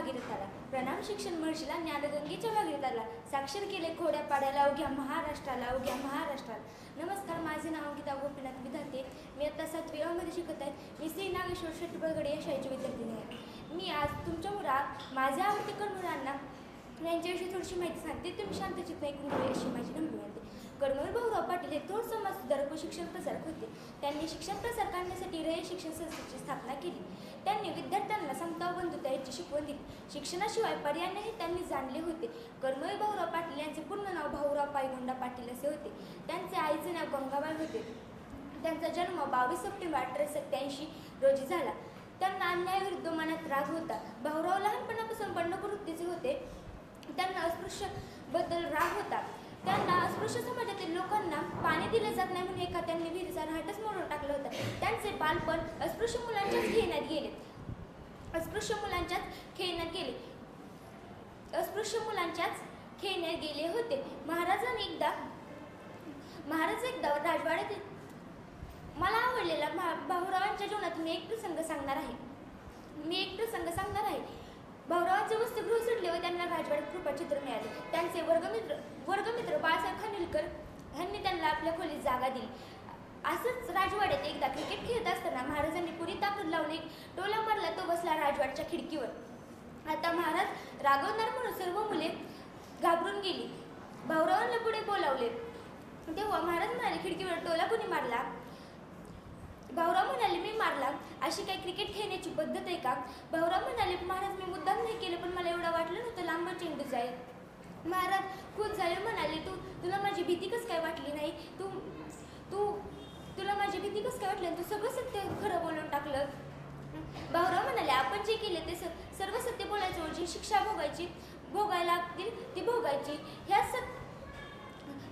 भागीरथाला, प्रणाम शिक्षण महर्षीला ज्ञानगंगेच्या भागीरथाला, साक्षर केले खोड्यापाड्याला अवघ्या महाराष्ट्राला, अवघ्या महाराष्ट्राला. नमस्कार, माझे नाव अंकिता गोपीनाथ विधाते. मी आता 7वी अ मध्ये शिकत आहे. मी श्री नागेश्वर शेट्टी या शाळेची विद्यार्थिनी आहे. मी आज तुमच्यामुळे माझ्या आवडते कर्मवीरांना यांच्याविषयी थोडीशी माहिती सांगते. तुम्ही शांतचित्त ऐकून घ्या अशी माझी नम्र विनंती. कर्मवीर भाऊराव पाटील हे थोर समाज सुधारक व शिक्षण प्रसारक होते. त्यांनी शिक्षण प्रसार करण्यासाठी रयत शिक्षण संस्थेची स्थापना केली. त्यांनी विद्यार्थ्यांना समता व बंधुता याची शिकवण दिली. शिक्षणाशिवाय पर्याय नाही त्यांनी जाणले होते. कर्मवीर भाऊराव पाटील यांचे पूर्ण नाव भाऊराव पायगोंडा पाटील असे होते. त्यांचे आईचे नाव गंगाबाई होते. त्यांचा जन्म 22 सप्टेंबर 1887 रोजी झाला. त्यांना अन्यायाविरुद्ध मनात राग होता. भाऊराव लहानपणापासून बंडखोर वृत्तीचे होते. त्यांना अस्पृश्याबद्दल राग होता. त्यांना अस्पृश्य समाजातील लोकांना पाणी दिले जात नाही म्हणून एका त्यांनी विहिरीचा रहाटच मोडून टाकला होता. त्यांचे बालपण अस्पृश्य मुलांच्याच खेळण्यात गेले. अस्पृश्य मुलांच्याच खेळण्यात गेले होते. महाराज एकदा राजवाड्यात मला आवडलेला भाऊरावांच्या जीवनातून एक प्रसंग सांगणार आहे. भाऊरावांचे वसतिगृह सुटले व त्यांना राजवाड्यात कृपाचित्र मिळाले. त्यांचे वर्गमित्र बाळासाहेब खानविलकर यांनी त्यांना आपल्या खोलीत जागा दिली. असंच राजवाड्यात एकदा क्रिकेट खेळत असताना महाराजांनी पुरी ताकद लावून एक टोला मारला. तो बसला राजवाड्याच्या खिडकीवर. आता महाराज रागवणार म्हणून सर्व मुले घाबरून गेली. भाऊरावांना पुढे बोलावले तेव्हा महाराज म्हणाले, खिडकीवर टोला कोणी मारला? भाऊराव म्हणाले, मी मारला. अशी काही क्रिकेट खेळण्याची पद्धत आहे का? भाऊराव म्हणाले, महाराज मी मुद्दाम नाही केलं, पण मला एवढं वाटलं नव्हतं लांब चेंडू जाईल. महाराज खुश झाले, म्हणाले, तुला माझी भीती कसं काय वाटली नाही? तुला माझी भीती कसं काय वाटली? तू सगळं सत्य खरं बोलून टाकलं. भाऊराव म्हणाले, आपण जे केले ते सर्व सत्य बोलायचं, जी शिक्षा भोगायला लागतील ती भोगायची.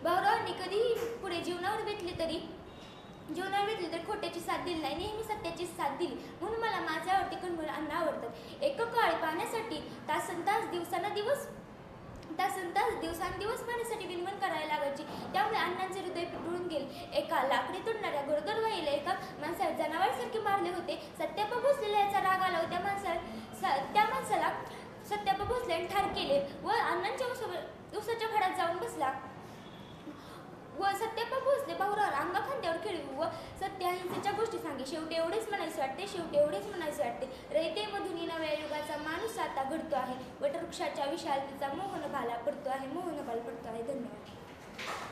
भाऊरावांनी कधीही पुढे जीवनावर बेतले तरी खोट्याची साथ दिली नाही, नेहमी सत्याची साथ दिली. म्हणून मला माझे आवडते कर्मवीर अण्णा आवडतात. एका काळी पाहण्यासाठी तासनतास दिवसांदिवस पाहण्यासाठी विनवण करायला लागायची. त्यामुळे अण्णांचे हृदय पिटळून गेले. एका लाकडी तुडणाऱ्या गरोदर बाईला एका माणसाला जनावरांसारखे मारले होते. सत्याप्पा भोसलेला याचा राग आला. त्या माणसाला सत्याप्पा भोसलेने ठार केले व अण्णांच्या उसाच्या झाडात जाऊन बसला व सत्याप्पा भोसले भाऊराव अंगाखांद्यावर खेळू व सत्य अहिंसेच्या गोष्टी सांगे. शेवटी एवढेच म्हणायचे वाटते. रयतेमधून नव्या युगाचा माणूस आता घडतो आहे. वटवृक्षाच्या विशालतेचा मोहन भाला पडतो आहे. धन्यवाद.